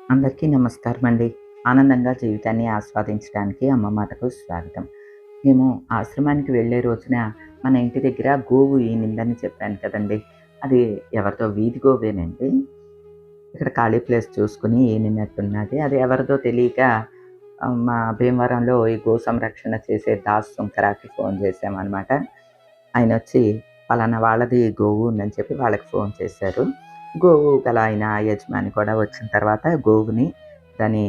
అందరికీ నమస్కారం అండి. ఆనందంగా జీవితాన్ని ఆస్వాదించడానికి అమ్మ మాటకు స్వాగతం. మేము ఆశ్రమానికి వెళ్ళే రోజున మన ఇంటి దగ్గర గోవు ఈనిందని చెప్పాను కదండీ! అది ఎవరిదో వీధి గోవేనండి. ఇక్కడ ఖాళీ ప్లేస్ చూసుకొని ఈనినట్టున్నది. అది ఎవరిదో తెలియక మా భీమవరంలో ఈ గో సంరక్షణ చేసే దాస్ సుంకరాకి ఫోన్ చేశామనమాట. ఆయనొచ్చి పలానా వాళ్ళది గోవు ఉందని చెప్పి వాళ్ళకి ఫోన్ చేశారు. గోవు గల ఆయన యజమాని కూడా వచ్చిన తర్వాత గోవుని దాని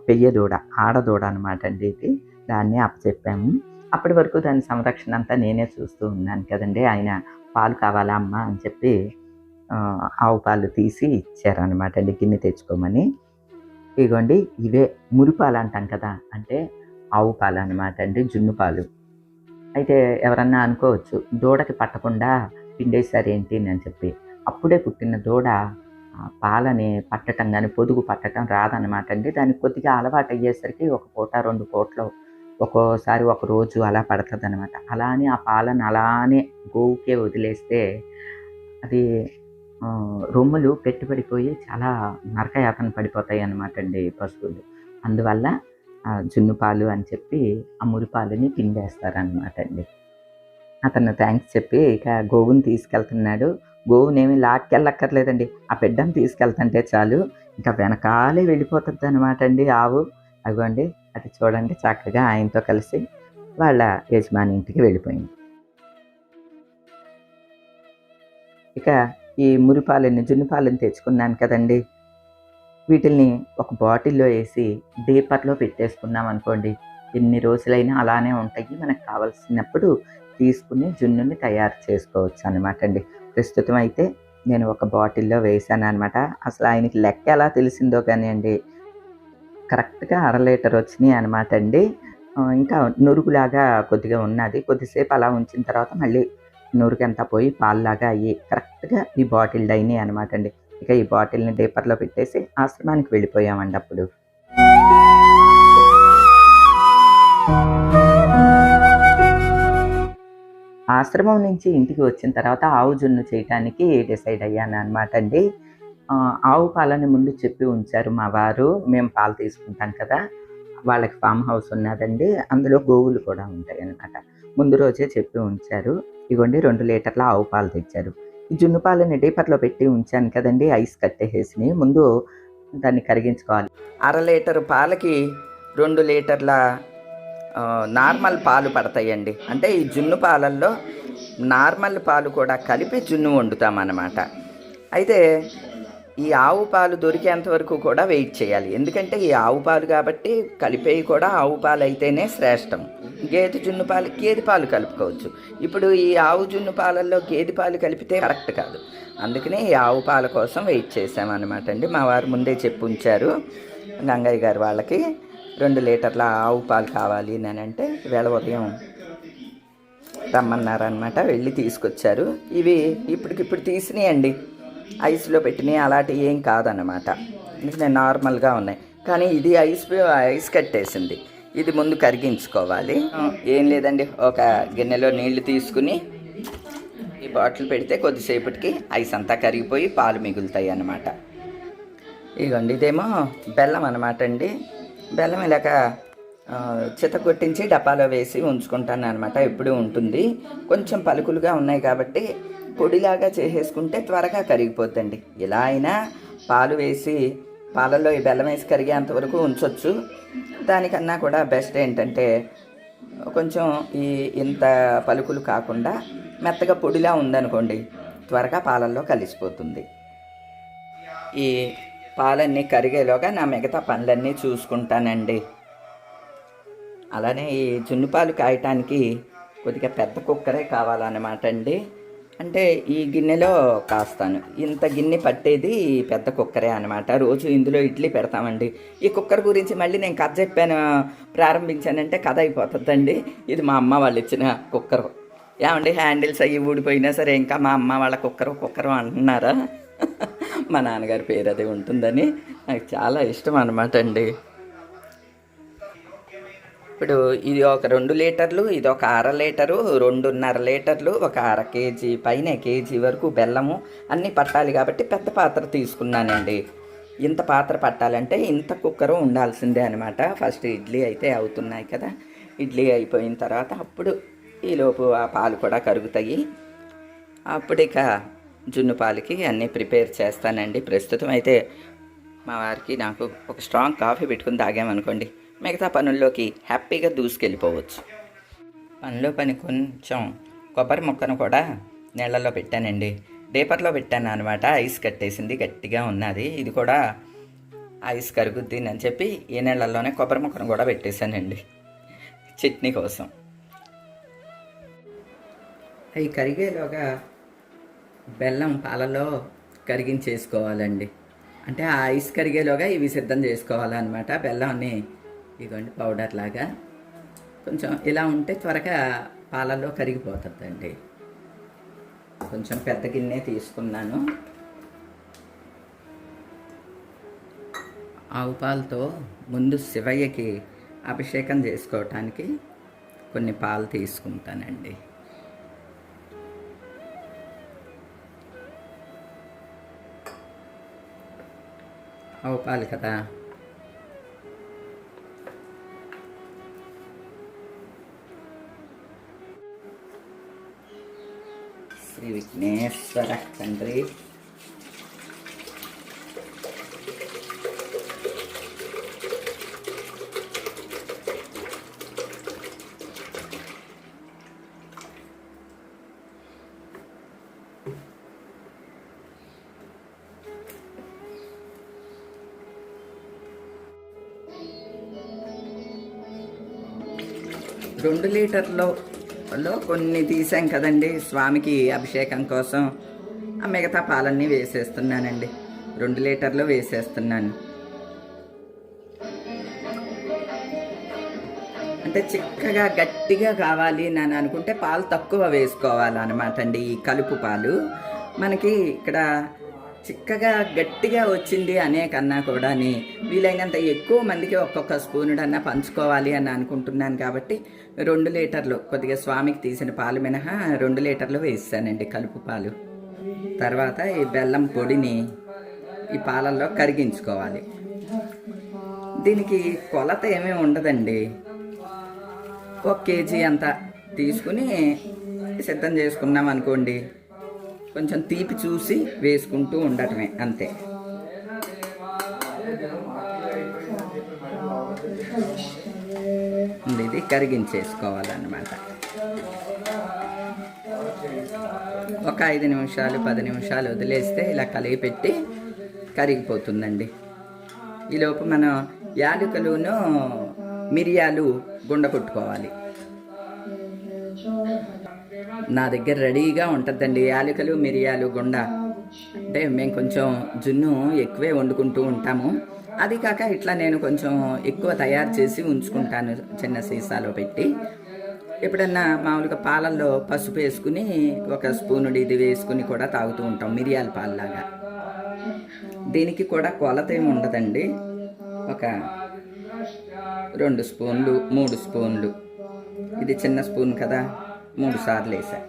పెయ్య దూడ, ఆడదూడ అనమాట అండి ఇది. దాన్ని అప్పచెప్పాము. అప్పటి వరకు దాని సంరక్షణ అంతా నేనే చూస్తూ ఉన్నాను కదండీ! ఆయన పాలు కావాలా అమ్మా అని చెప్పి ఆవు పాలు తీసి ఇచ్చారనమాట అండి గిన్నె తెచ్చుకోమని. ఇగోండి ఇవే మురిపాలు అంటాం కదా! అంటే ఆవు పాలనమాట అండి. జున్ను పాలు. అయితే ఎవరన్నా అనుకోవచ్చు, దూడకి పట్టకుండా పిండేశారేంటి అని చెప్పి. అప్పుడే పుట్టిన దూడ పాలని పట్టటం గాని, పొదుగు పట్టటం రాదనమాట అండి. దానికి కొద్దిగా అలవాటయ్యేసరికి ఒక పూట, 2 పూటలు ఒక్కోసారి ఒక రోజు అలా పడతదనమాట. అలా అని ఆ పాలను అలానే గోవుకే వదిలేస్తే అది రొమ్ములు గట్టిపడిపోయి చాలా నరకయాతన పడిపోతాయన్నమాట అండి పశువులు. అందువల్ల జున్ను పాలు అని చెప్పి ఆ మురిపాలని పిండేస్తారనమాట అండి. అతను థ్యాంక్స్ చెప్పి ఇక గోవుని తీసుకెళ్తున్నాడు. గోవునేమి లాక్కెళ్ళక్కర్లేదండి. ఆ బిడ్డని తీసుకెళ్తుంటే చాలు ఇంకా వెనకాలే వెళ్ళిపోతుందనమాట అండి ఆవు. అదిగోండి అది చూడండి చక్కగా ఆయనతో కలిసి వాళ్ళ యజమాని ఇంటికి వెళ్ళిపోయింది. ఇక ఈ మురిపాలని, జున్ను పాలని తెచ్చుకున్నాను కదండీ! వీటిల్ని ఒక బాటిల్‌లో ఏసి డీపర్‌లో పెట్టేసుకున్నామనుకోండి, ఎన్ని రోజులైనా అలానే ఉంటాయి. మనకు కావాల్సినప్పుడు తీసుకుని జున్నుని తయారు చేసుకోవచ్చనమాట అండి. ప్రస్తుతం అయితే నేను ఒక బాటిల్‌లో వేశాననమాట. అసలు ఆయనకి లెక్క ఎలా తెలిసిందో కానియండి, కరెక్ట్‌గా అర లీటర్ వచ్చినియి అనమాట అండి. ఇంకా నురుగులాగా కొద్దిగా ఉన్నది. కొద్దిసేపు అలా ఉంచిన తర్వాత మళ్ళీ నురుగంతా పోయి పాలులాగా అయ్యి కరెక్ట్‌గా ఈ బాటిల్‌డ్ అయినియి అనమాట అండి. ఇక ఈ బాటిల్‌ని డీపర్‌లో పెట్టేసి ఆశ్రమానికి వెళ్ళిపోయామండి అప్పుడు. ఆశ్రమం నుంచి ఇంటికి వచ్చిన తర్వాత ఆవు జున్ను చేయటానికి డిసైడ్ అయ్యాననమాట అండి. ఆవు పాలని ముందు చెప్పి ఉంచారు మా వారు. మేము పాలు తీసుకుంటాం కదా! వాళ్ళకి ఫామ్ హౌస్ ఉన్నదండి. అందులో గోవులు కూడా ఉంటాయనమాట. ముందు రోజే చెప్పి ఉంచారు. ఇగోండి 2 లీటర్ల ఆవు పాలు తెచ్చారు. ఈ జున్ను పాలని డీపర్‌లో పెట్టి ఉంచాను కదండీ! ఐస్ కట్టేసేసినియి. ముందు దాన్ని కరిగించుకోవాలి. అర లీటరు పాలకి 2 లీటర్ల నార్మల్ పాలు పడతాయండి. అంటే ఈ జున్ను పాలల్లో నార్మల్ పాలు కూడా కలిపి జున్ను వండుతామన్నమాట. అయితే ఈ ఆవు పాలు దొరికేంత వరకు కూడా వెయిట్ చేయాలి. ఎందుకంటే ఈ ఆవు పాలు కాబట్టి కలిపేవి కూడా ఆవు పాలు అయితేనే శ్రేష్టం. గేదె జున్ను పాలు, గేదె పాలు కలుపుకోవచ్చు. ఇప్పుడు ఈ ఆవు జున్ను పాలల్లో గేదె పాలు కలిపితే కరెక్ట్ కాదు. అందుకనే ఈ ఆవు పాల కోసం వెయిట్ చేసామన్నమాట అండి. మా వారు ముందే చెప్పి ఉంచారు గంగయ్య గారు వాళ్ళకి 2 లీటర్ల ఆవు పాలు కావాలి అని అంటే వేళ ఉదయం రమ్మన్నారనమాట. వెళ్ళి తీసుకొచ్చారు. ఇవి ఇప్పటికిప్పుడు తీసినాయండి. ఐస్‌లో పెట్టినవి అలాంటివి ఏం కాదన్నమాట. ఎందుకంటే నార్మల్గా ఉన్నాయి. కానీ ఇది ఐస్ కట్టేసింది. ఇది ముందు కరిగించుకోవాలి. ఏం లేదండి, ఒక గిన్నెలో నీళ్లు తీసుకుని ఈ బాటిల్ పెడితే కొద్దిసేపటికి ఐస్ అంతా కరిగిపోయి పాలు మిగులుతాయి అన్నమాట. ఇదిగోండి ఇదేమో బెల్లం అనమాట అండి. బెల్లం ఇలాగ చితకొట్టించి డబ్బాలో వేసి ఉంచుకుంటాను అనమాట. ఎప్పుడూ ఉంటుంది. కొంచెం పలుకులుగా ఉన్నాయి కాబట్టి పొడిలాగా చేసేసుకుంటే త్వరగా కరిగిపోద్దండి. ఇలా అయినా పాలు వేసి పాలల్లో ఈ బెల్లం వేసి కరిగేంత వరకు ఉంచవచ్చు. దానికన్నా కూడా బెస్ట్ ఏంటంటే కొంచెం ఇంత పలుకులు కాకుండా మెత్తగా పొడిలా ఉందనుకోండి, త్వరగా పాలల్లో కలిసిపోతుంది. ఈ పాలన్నీ కరిగేలోగా నా మిగతా పనులన్నీ చూసుకుంటానండి. అలానే ఈ జున్ను పాలు కాయటానికి కొద్దిగా పెద్ద కుక్కరే కావాలన్నమాట అండి. అంటే ఈ గిన్నెలో కాస్తాను. ఇంత గిన్నె పట్టేది పెద్ద కుక్కరే అనమాట. రోజు ఇందులో ఇడ్లీ పెడతామండి. ఈ కుక్కర్ గురించి మళ్ళీ నేను కథ చెప్పాను ప్రారంభించానంటే కథ అయిపోతుందండి. ఇది మా అమ్మ వాళ్ళు ఇచ్చిన కుక్కరు. ఏమండి హ్యాండిల్స్ అవి ఊడిపోయినా సరే ఇంకా మా అమ్మ వాళ్ళ కుక్కరు అంటున్నారా? మా నాన్నగారి పేరు అది ఉంటుందని నాకు చాలా ఇష్టం అనమాట అండి. ఇప్పుడు ఇది ఒక 2 లీటర్లు, ఇది ఒక అర లీటరు, 2.5 లీటర్లు, ఒక అర కేజీ పైన కేజీ వరకు బెల్లము అన్నీ పట్టాలి కాబట్టి పెద్ద పాత్ర తీసుకున్నానండి. ఇంత పాత్ర పట్టాలంటే ఇంత కుక్కరు ఉండాల్సిందే అనమాట. ఫస్ట్ ఇడ్లీ అయితే అవుతున్నాయి కదా, ఇడ్లీ అయిపోయిన తర్వాత అప్పుడు ఈలోపు ఆ పాలు కూడా కరుగుతాయి. అప్పుడు ఇక జున్ను పాలకి అన్నీ ప్రిపేర్ చేస్తానండి. ప్రస్తుతం అయితే మా వారికి నాకు ఒక స్ట్రాంగ్ కాఫీ పెట్టుకుని తాగామనుకోండి, మిగతా పనుల్లోకి హ్యాపీగా దూసుకెళ్ళిపోవచ్చు. పనిలో పని కొంచెం కొబ్బరి ముక్కను కూడా నీళ్ళల్లో పెట్టానండి. డేపర్లో పెట్టాను అనమాట. ఐస్ కట్టేసింది, గట్టిగా ఉన్నది. ఇది కూడా ఐస్ కరుగుద్ది అని చెప్పి ఈ నీళ్ళల్లోనే కొబ్బరి ముక్కను కూడా పెట్టేశానండి చట్నీ కోసం. అవి కరిగేలోగా బెల్లం పాలలో కరిగించేసుకోవాలండి. అంటే ఆ ఐస్ కరిగేలోగా ఇవి సిద్ధం చేసుకోవాలన్నమాట. బెల్లాన్ని ఇదిగోండి పౌడర్ లాగా కొంచెం ఇలా ఉంటే త్వరగా పాలల్లో కరిగిపోతుందండి. కొంచెం పెద్ద గిన్నె తీసుకున్నాను. ఆవు పాలతో ముందు శివయ్యకి అభిషేకం చేసుకోవటానికి కొన్ని పాలు తీసుకుంటానండి. ఆవు పాలు కదా, శ్రీ విఘ్నేశ్వర తండ్రి రెండు లీటర్లో కొన్ని తీసాం కదండి స్వామికి అభిషేకం కోసం. ఆ మిగతా పాలన్నీ వేసేస్తున్నానండి. 2 లీటర్లు వేసేస్తున్నాను. అంటే చిక్కగా గట్టిగా కావాలి అని అనుకుంటే పాలు తక్కువ వేసుకోవాలన్నమాట అండి. ఈ కలుపు పాలు మనకి ఇక్కడ చిక్కగా గట్టిగా వచ్చింది అనే కన్నా కూడా వీలైనంత ఎక్కువ మందికి ఒక్కొక్క స్పూనుడన్నా పంచుకోవాలి అని అనుకుంటున్నాను కాబట్టి 2 లీటర్లు, కొద్దిగా స్వామికి తీసిన పాలు మినహా 2 లీటర్లు వేసానండి కలుపు పాలు. తర్వాత ఈ బెల్లం పొడిని ఈ పాలల్లో కరిగించుకోవాలి. దీనికి కొలత ఏమీ ఉండదండి. 1 కేజీ అంతా తీసుకుని సిద్ధం చేసుకున్నాం అనుకోండి, కొంచెం తీపి చూసి వేసుకుంటూ ఉండటమే అంతే. ఇది కరిగించేసుకోవాలన్నమాట. ఒక 5 నిమిషాలు 10 నిమిషాలు వదిలేస్తే ఇలా కలిగి పెట్టి కరిగిపోతుందండి. ఈలోపు మనం యాలకులను మిరియాలు గుండ కొట్టుకోవాలి. నా దగ్గర రెడీగా ఉంటుందండి యాలకులు మిరియాలు గుండ. అంటే మేము కొంచెం జున్ను ఎక్కువే వండుకుంటూ ఉంటాము. అది కాక ఇట్లా నేను కొంచెం ఎక్కువ తయారు చేసి ఉంచుకుంటాను చిన్న సీసాలో పెట్టి. ఎప్పుడన్నా మామూలుగా పాలల్లో పసుపు వేసుకుని 1 స్పూనుడు ఇది వేసుకుని కూడా తాగుతూ ఉంటాం, మిరియాల పాలలాగా. దీనికి కూడా కొలత ఏమి ఉండదండి. ఒక 2 స్పూన్లు 3 స్పూన్లు, ఇది చిన్న స్పూన్ కదా 3 సార్లు వేసా.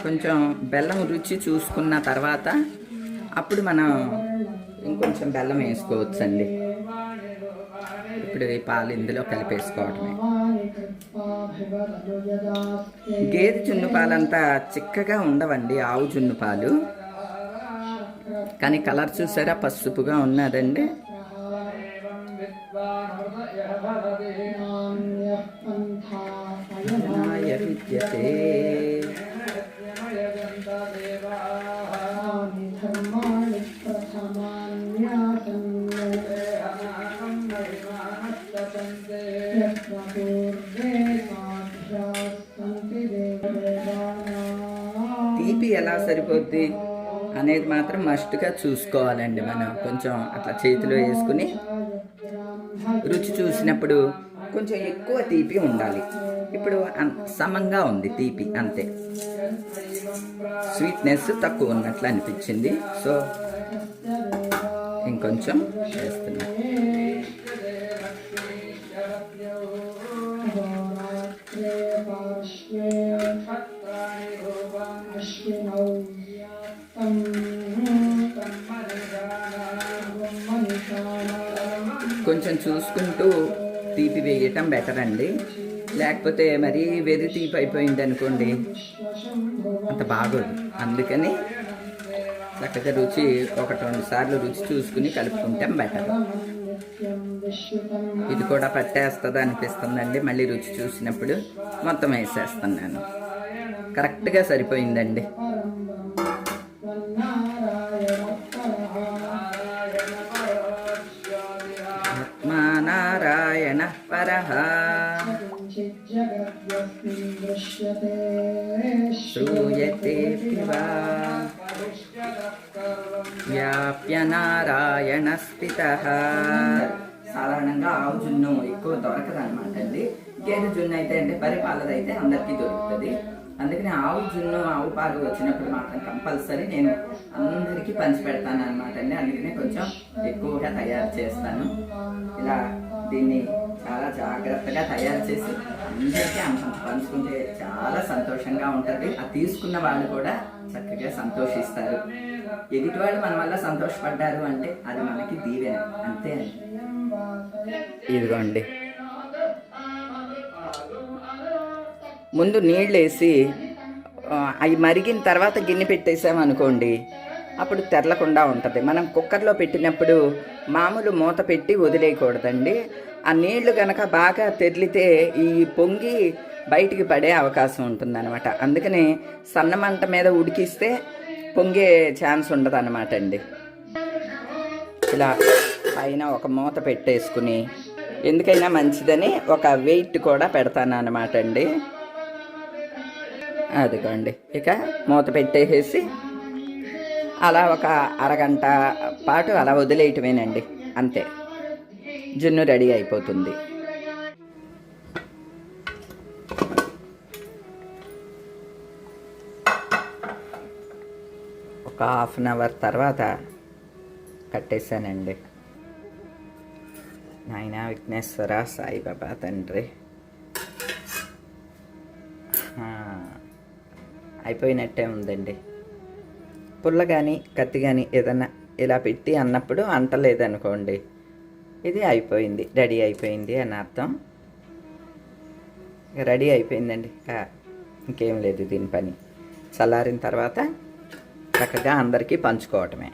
కొంచెం బెల్లం రుచి చూసుకున్న తర్వాత అప్పుడు మనం ఇంకొంచెం బెల్లం వేసుకోవచ్చండి. ఇప్పుడు ఈ పాలు ఇందులో కలిపేసుకోవటమే. గేదె జున్ను పాలంతా చిక్కగా ఉండవండి, ఆవు జున్ను పాలు. కానీ కలర్ చూసారా పసుపుగా ఉన్నదండి. తీపి ఎలా సరిపోద్ది అనేది మాత్రం మస్ట్గా చూసుకోవాలండి. మనం కొంచెం అట్లా చేతిలో వేసుకుని రుచి చూసినప్పుడు కొంచెం ఎక్కువ తీపి ఉండాలి. ఇప్పుడు సమంగా ఉంది తీపి, అంతే. స్వీట్నెస్ తక్కువ ఉన్నట్లు అనిపించింది, సో ఇంకొంచెం వేస్తున్నా. కొంచెం చూసుకుంటూ తీపి వేయటం బెటర్ అండి, లేకపోతే మరీ వెరీ తీపి అయిపోయింది అనుకోండి అంత బాగోదు. అందుకని చక్కగా రుచి 1-2 సార్లు రుచి చూసుకుని కలుపుకుంటాం బెటర్. ఇది కూడా పట్టేస్తుంది అనిపిస్తుందండి, మళ్ళీ రుచి చూసినప్పుడు మొత్తం వేసేస్తున్నాను. కరెక్ట్గా సరిపోయిందండి. నారాయణ పరః శ్రూయతే వ్యాప్య నారాయణ స్థితః. సాధారణంగా ఆవు జున్ను ఎక్కువ దొరకదు అనమాట అండి. గేదె జున్ను అయితే అంటే పరిపాలదైతే అందరికీ దొరుకుతుంది. అందుకని ఆవు జున్ను ఆవు పాలు వచ్చినప్పుడు మాత్రం కంపల్సరీ నేను అందరికీ పంచి పెడతాను అనమాట అండి. అందుకనే కొంచెం ఎక్కువగా తయారు చేస్తాను. ఇలా దీన్ని చాలా జాగ్రత్తగా తయారు చేసి అందరికీ పంచుకుంటే చాలా సంతోషంగా ఉంటుంది. ఆ తీసుకున్న వాళ్ళు కూడా చక్కగా సంతోషిస్తారు. ఎదుటి వాళ్ళు మన వల్ల సంతోషపడ్డారు అంటే అది మనకి దీవెన, అంతే అండి. ఇదిగోండి, ముందు నీళ్ళు వేసి అవి మరిగిన తర్వాత గిన్నె పెట్టేసామనుకోండి అప్పుడు తెరలకుండా ఉంటుంది. మనం కుక్కర్లో పెట్టినప్పుడు మామూలు మూత పెట్టి వదిలేయకూడదండి. ఆ నీళ్లు కనుక బాగా తెరిలితే ఈ పొంగి బయటికి పడే అవకాశం ఉంటుందన్నమాట. అందుకని సన్నమంట మీద ఉడికిస్తే పొంగే ఛాన్స్ ఉండదు అన్నమాట అండి. ఇలా పైన ఒక మూత పెట్టేసుకుని, ఎందుకైనా మంచిదని ఒక వెయిట్ కూడా పెడతాను అన్నమాట అండి. అదిగోండి, ఇక మూత పెట్టేసి అలా ఒక అరగంట పాటు అలా వదిలేయటమేనండి, అంతే. జున్ను రెడీ అయిపోతుంది. ఒక 1/2 అవర్ తర్వాత కట్టేశానండి. నాయనా విఘ్నేశ్వర సాయిబాబా తండ్రి, అయిపోయినట్టే ఉందండి. పుల్ల కానీ కత్తి కానీ ఏదన్నా ఇలా పెట్టి అన్నప్పుడు అంటలేదనుకోండి ఇది అయిపోయింది, రెడీ అయిపోయింది అని అర్థం. రెడీ అయిపోయిందండి, ఇంకేం లేదు దీని పని. చల్లారిన తర్వాత చక్కగా అందరికీ పంచుకోవటమే.